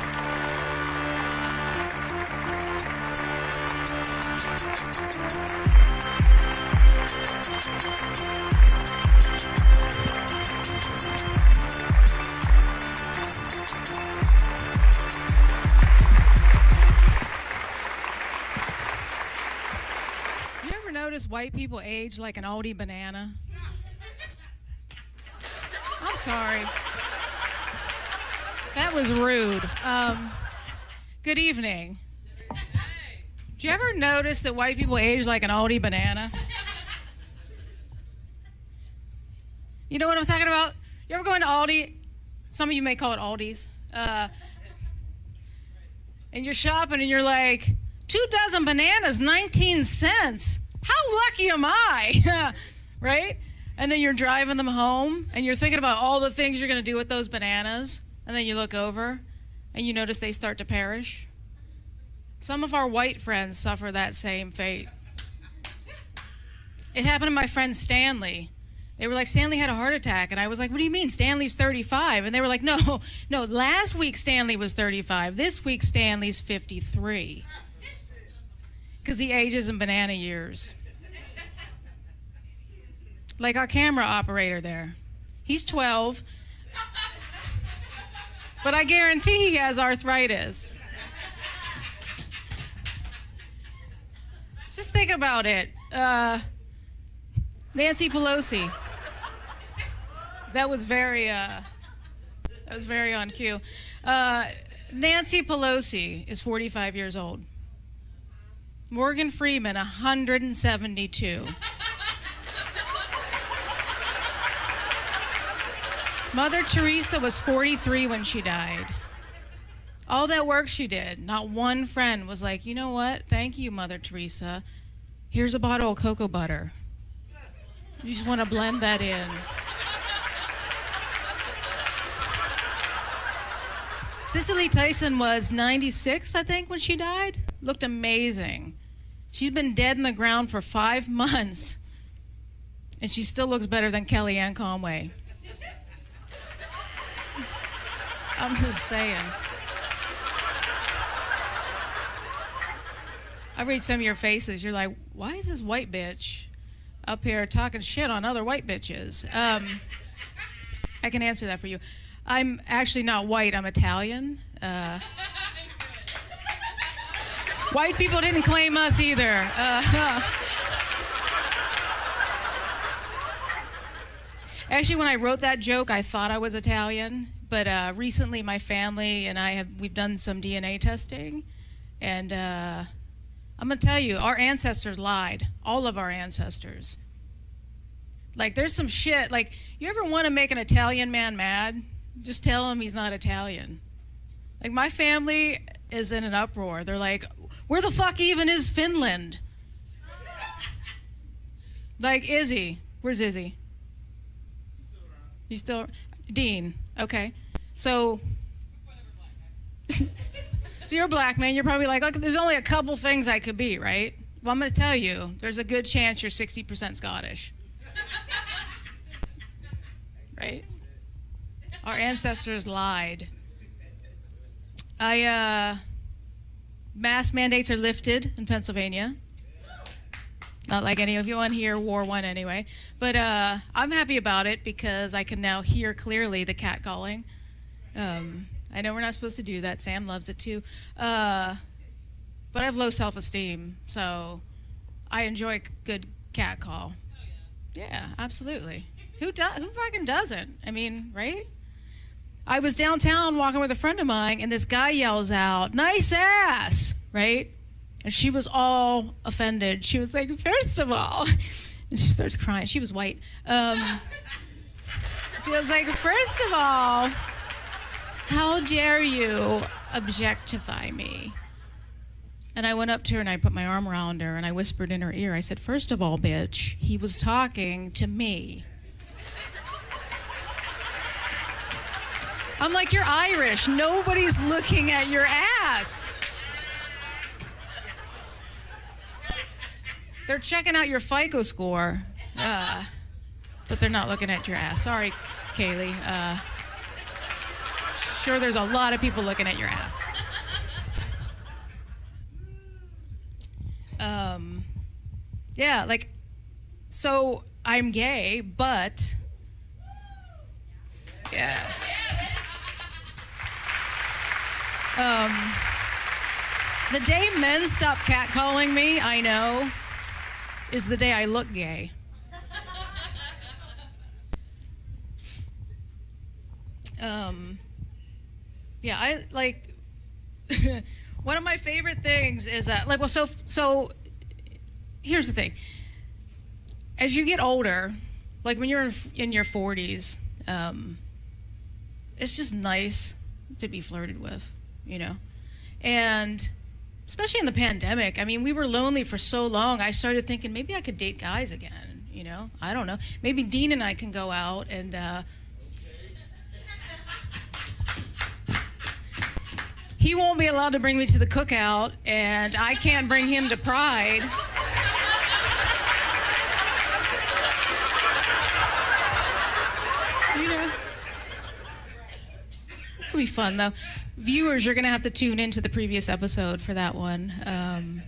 Notice white people age like an oldie banana? I'm sorry. That was rude. Good evening. Do you ever notice that white people age like an oldie banana? You know what I'm talking about? You ever go into Aldi? Some of you may call it Aldi's. And you're shopping and you're like, 2 dozen bananas, 19 cents. How lucky am I? Right? And then you're driving them home and you're thinking about all the things you're going to do with those bananas. And then you look over and you notice they start to perish. Some of our white friends suffer that same fate. It happened to my friend Stanley. They were like, Stanley had a heart attack. And I was like, what do you mean? Stanley's 35. And they were like, no, last week Stanley was 35. This week Stanley's 53. Because he ages in banana years. Like our camera operator there. He's 12. But I guarantee he has arthritis. Just think about it. Nancy Pelosi. That was very on cue. Nancy Pelosi is 45 years old. Morgan Freeman, 172. Mother Teresa was 43 when she died. All that work she did, not one friend was like, you know what? Thank you, Mother Teresa. Here's a bottle of cocoa butter. You just want to blend that in. Cicely Tyson was 96, I think, when she died. Looked amazing. She's been dead in the ground for 5 months, and she still looks better than Kellyanne Conway. I'm just saying. I read some of your faces. You're like, why is this white bitch up here talking shit on other white bitches? I can answer that for you. I'm actually not white. I'm Italian. White people didn't claim us either. Actually, when I wrote that joke, I thought I was Italian. But recently, my family and we've done some DNA testing, and I'm gonna tell you, our ancestors lied. All of our ancestors. Like, there's some shit. Like, you ever want to make an Italian man mad? Just tell him he's not Italian. Like, my family is in an uproar. They're like, where the fuck even is Finland? Like, Izzy. Where's Izzy? You still? Dean. Okay. So you're a black man. You're probably like, there's only a couple things I could be, right? Well, I'm going to tell you, there's a good chance you're 60% Scottish. Right? Our ancestors lied. Mask mandates are lifted in Pennsylvania. Not like any of you on here wore one anyway. But I'm happy about it because I can now hear clearly the catcalling. I know we're not supposed to do that. Sam loves it too. But I have low self-esteem, so I enjoy good catcall. Yeah, absolutely. Who fucking doesn't? I mean, right? I was downtown walking with a friend of mine, and this guy yells out, "Nice ass!" Right? And she was all offended. She was like, "First of all," and she starts crying. She was white. She was like, "First of all, how dare you objectify me?" And I went up to her and I put my arm around her and I whispered in her ear. I said, "First of all, bitch, he was talking to me." I'm like, "You're Irish. Nobody's looking at your ass." They're checking out your FICO score, but they're not looking at your ass. Sorry, Kayley. Sure, there's a lot of people looking at your ass. Yeah, like, so I'm gay, but yeah. The day men stop catcalling me, I know, is the day I look gay. Yeah, I like. One of my favorite things is so. Here's the thing. As you get older, like when you're in your 40s, it's just nice to be flirted with, you know, and especially in the pandemic. I mean, we were lonely for so long. I started thinking maybe I could date guys again. You know, I don't know. Maybe Dean and I can go out and. He won't be allowed to bring me to the cookout, and I can't bring him to Pride. will be fun, though. Viewers, you're going to have to tune into the previous episode for that one.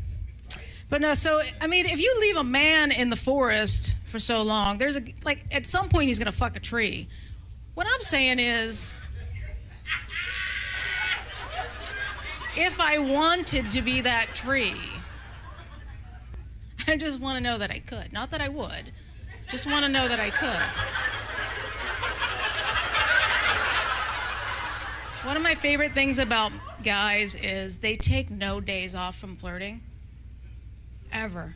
But no, so, I mean, if you leave a man in the forest for so long, at some point he's going to fuck a tree. What I'm saying is, if I wanted to be that tree, I just want to know that I could. Not that I would. Just want to know that I could. One of my favorite things about guys is they take no days off from flirting. Ever.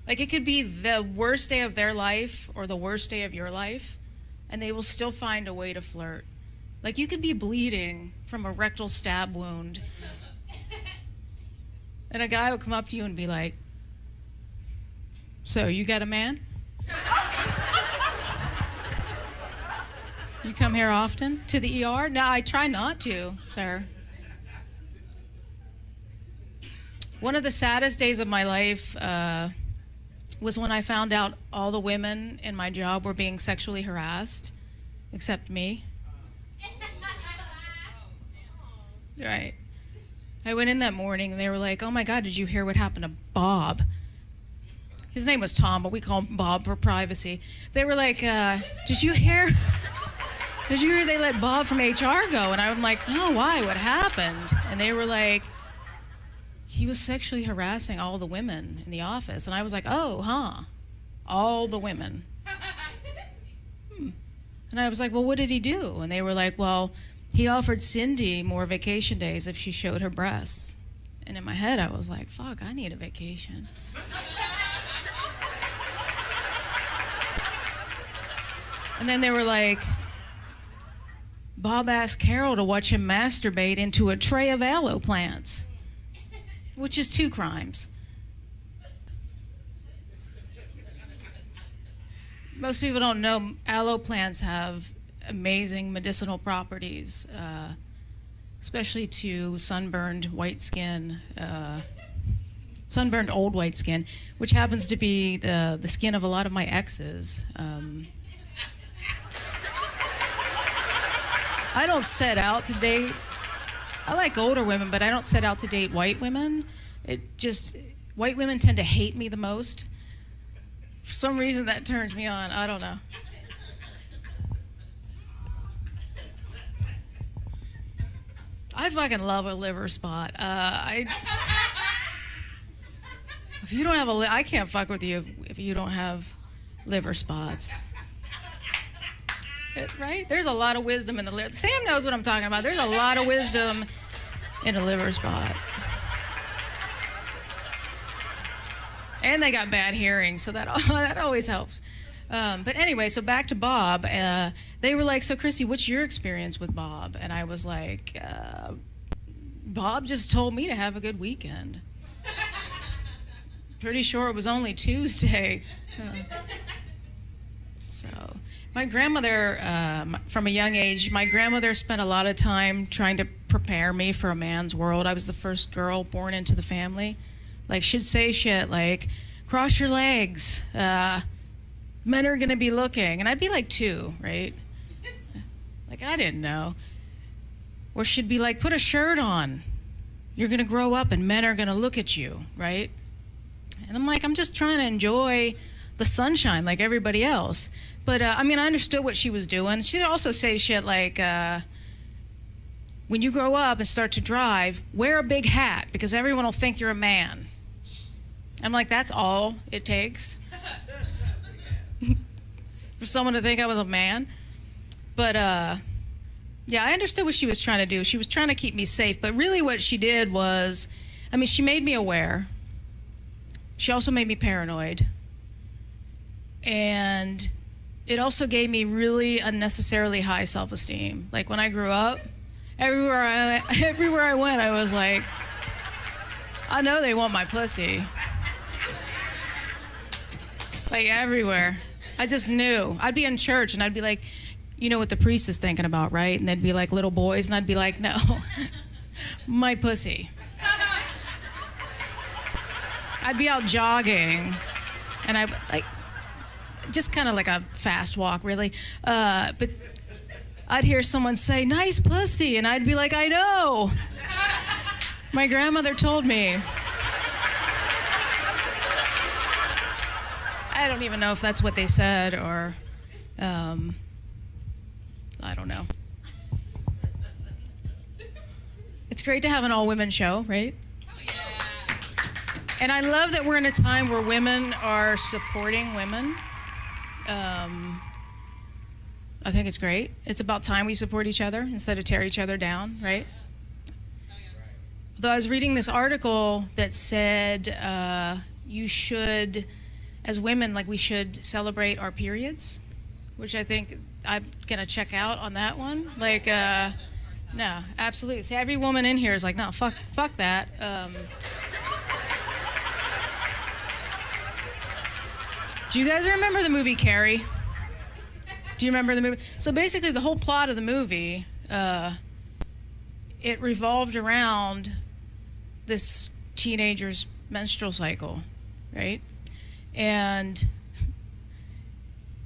Like, it could be the worst day of their life or the worst day of your life, and they will still find a way to flirt. Like, you could be bleeding from a rectal stab wound, and a guy will come up to you and be like, "So, you got a man? You come here often to the ER?" No, I try not to, sir. One of the saddest days of my life was when I found out all the women in my job were being sexually harassed, except me. Right. I went in that morning and they were like, "Oh my God, did you hear what happened to Bob?" His name was Tom, but we call him Bob for privacy. They were like, did you hear they let Bob from HR go? And I'm like, "No, why? What happened?" And they were like, "He was sexually harassing all the women in the office." And I was like, "Oh, huh? All the women." And I was like, "Well, what did he do?" And they were like, "Well, he offered Cindy more vacation days if she showed her breasts." And in my head, I was like, "Fuck, I need a vacation." And then they were like, "Bob asked Carol to watch him masturbate into a tray of aloe plants," which is 2 crimes. Most people don't know aloe plants have amazing medicinal properties, especially to sunburned white skin, sunburned old white skin, which happens to be the skin of a lot of my exes. I don't set out to date. I like older women, but I don't set out to date white women. White women tend to hate me the most. For some reason that turns me on. I don't know. I fucking love a liver spot. If you don't have I can't fuck with you if you don't have liver spots. Right? There's a lot of wisdom in the liver. Sam knows what I'm talking about. There's a lot of wisdom in a liver spot. And they got bad hearing, so that always helps. But anyway, so back to Bob. They were like, "So Chrissy, what's your experience with Bob?" And I was like, "Bob just told me to have a good weekend. Pretty sure it was only Tuesday." So my grandmother, from a young age, my grandmother spent a lot of time trying to prepare me for a man's world. I was the first girl born into the family. Like, she'd say shit like, "Cross your legs. Men are going to be looking." And I'd be like 2, right? Like, I didn't know. Or she'd be like, "Put a shirt on. You're going to grow up and men are going to look at you," right? And I'm like, I'm just trying to enjoy the sunshine like everybody else. But, I understood what she was doing. She'd also say shit like, "When you grow up and start to drive, wear a big hat because everyone will think you're a man." I'm like, that's all it takes for someone to think I was a man. But, yeah, I understood what she was trying to do. She was trying to keep me safe. But really what she did was, she made me aware. She also made me paranoid. And it also gave me really unnecessarily high self-esteem. Like, when I grew up, everywhere I went, I was like, I know they want my pussy. Like, everywhere. I just knew. I'd be in church and I'd be like, "You know what the priest is thinking about, right?" And they'd be like little boys, and I'd be like, "No, my pussy." I'd be out jogging, and I like just kind of like a fast walk, really. But I'd hear someone say, "Nice pussy," and I'd be like, "I know. My grandmother told me." I don't even know if that's what they said or, I don't know. It's great to have an all-women show, right? And I love that we're in a time where women are supporting women. I think it's great. It's about time we support each other instead of tear each other down, right? Though I was reading this article that said you should, as women, like we should celebrate our periods, which I think I'm gonna check out on that one. Like, no, absolutely. See, every woman in here is like, no, fuck that. Do you guys remember the movie Carrie? Do you remember the movie? So basically the whole plot of the movie, it revolved around this teenager's menstrual cycle, right? And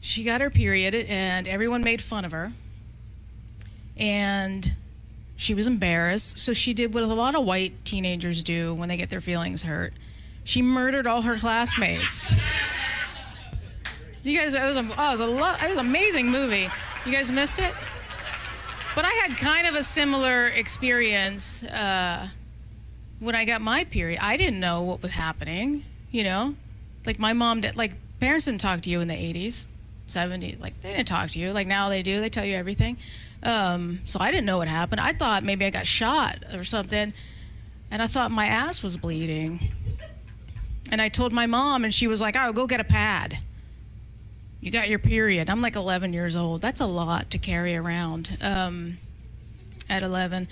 she got her period and everyone made fun of her. And she was embarrassed, so she did what a lot of white teenagers do when they get their feelings hurt. She murdered all her classmates. You guys, it was an amazing movie. You guys missed it? But I had kind of a similar experience when I got my period. I didn't know what was happening, you know? Like my mom did, like parents didn't talk to you in the 80s, 70s. Like they didn't talk to you. Like now they do, they tell you everything. So I didn't know what happened. I thought maybe I got shot or something. And I thought my ass was bleeding. And I told my mom and she was like, "Oh, go get a pad. You got your period." I'm like 11 years old. That's a lot to carry around at 11.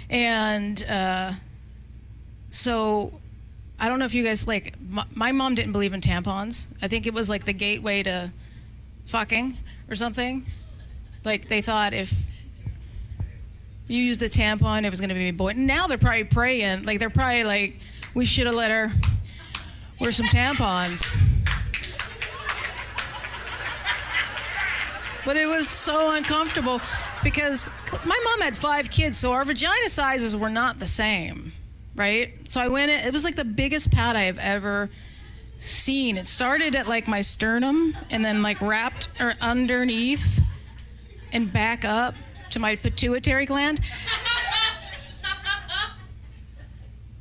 And so I don't know if you guys, like, my mom didn't believe in tampons. I think it was like the gateway to fucking or something. Like they thought if you used the tampon, it was going to be a boy. Now they're probably praying. Like they're probably like, we should have let her wear some tampons. But it was so uncomfortable because my mom had 5 kids, so our vagina sizes were not the same, right? So I went in, it was like the biggest pad I have ever seen. It started at like my sternum and then like wrapped or underneath and back up to my pituitary gland.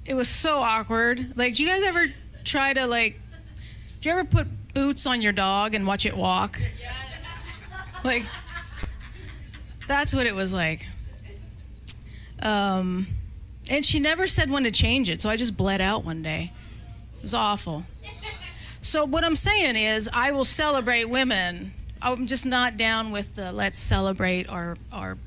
It was so awkward. Like, do you guys ever try to like, do you ever put boots on your dog and watch it walk? Like, that's what it was like. And she never said when to change it, so I just bled out one day. It was awful. So what I'm saying is, I will celebrate women. I'm just not down with the let's celebrate our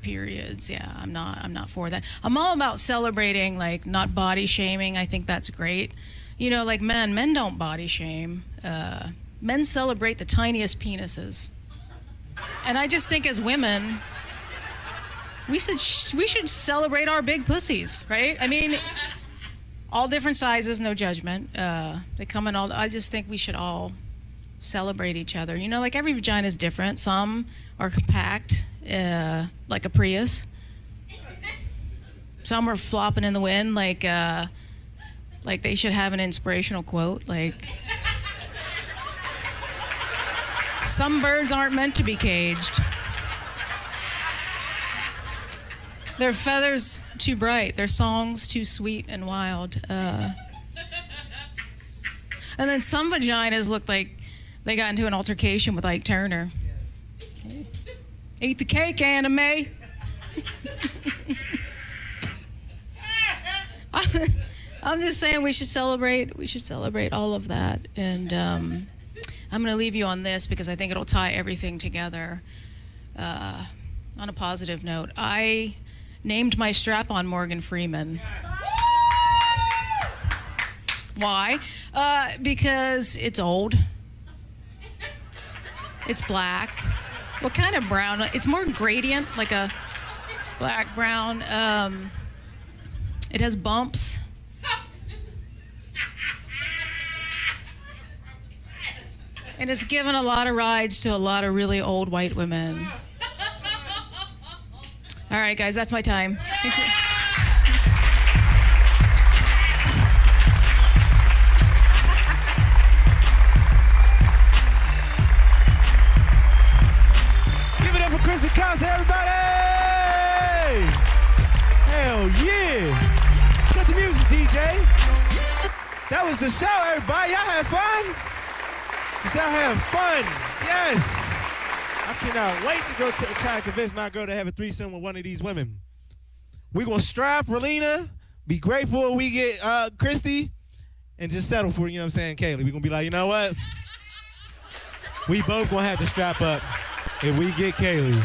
periods. Yeah, I'm not for that. I'm all about celebrating, like, not body shaming. I think that's great. You know, like men don't body shame. Men celebrate the tiniest penises. And I just think as women, we should celebrate our big pussies, right? I mean, all different sizes, no judgment. They come in all. I just think we should all celebrate each other. You know, like every vagina is different. Some are compact, like a Prius. Some are flopping in the wind, like they should have an inspirational quote, like. Some birds aren't meant to be caged. Their feathers too bright, their songs too sweet and wild. And then some vaginas look like they got into an altercation with Ike Turner. Eat the cake, anime. I'm just saying we should celebrate all of that. And I'm going to leave you on this because I think it'll tie everything together on a positive note. I named my strap-on Morgan Freeman. Why? Because it's old. It's black. What kind of brown? It's more gradient, like a black brown. It has bumps. And it's given a lot of rides to a lot of really old white women. All right, guys, that's my time. Thank you. Give it up for Chrissy Costa, everybody! Hell yeah! Cut the music, DJ. That was the show, everybody. Y'all have fun? Did y'all have fun? Yes. I cannot wait to go try to convince my girl to have a threesome with one of these women. We're going to strive for Lena, be grateful when we get Christy, and just settle for, you know what I'm saying, Kayley. We're going to be like, you know what? We both going to have to strap up if we get Kayley.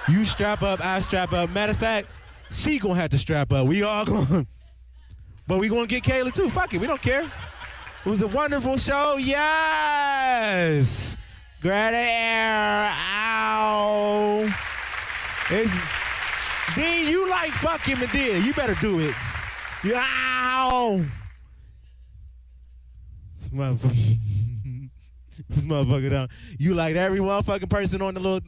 You strap up, I strap up. Matter of fact, she going to have to strap up. We all going. But we going to get Kayley too. Fuck it. We don't care. It was a wonderful show. Yes. Grab the air. Ow. Dean, you like fucking Medea. You better do it. Ow. This motherfucker down. You like every motherfucking person on the little,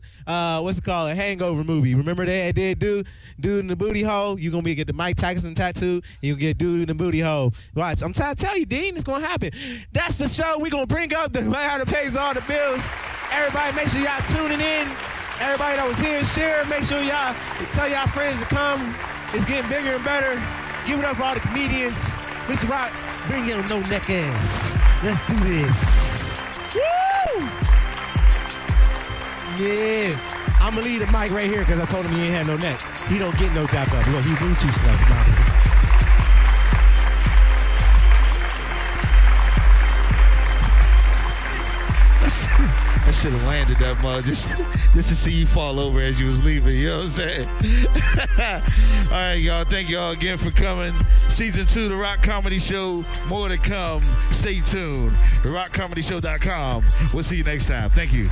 what's it called, a Hangover movie. Remember they did dude in the booty hole? You're going to get the Mike Tyson tattoo, and you'll get dude in the booty hole. Watch, I'm trying to tell you, Dean, it's going to happen. That's the show. We're going to bring up the man that pays all the bills. Everybody, make sure y'all tuning in. Everybody that was here, share. Make sure y'all tell y'all friends to come. It's getting bigger and better. Give it up for all the comedians. Mr. Rock, bring your no-neck ass. Let's do this. Woo! Yeah. I'm going to leave the mic right here because I told him he ain't had no neck. He don't get no tap up because he moved too slow. That should have landed that mug just to see you fall over as you was leaving. You know what I'm saying? All right, y'all. Thank y'all again for coming. Season 2, The Rock Comedy Show. More to come. Stay tuned. TheRockComedyShow.com. We'll see you next time. Thank you.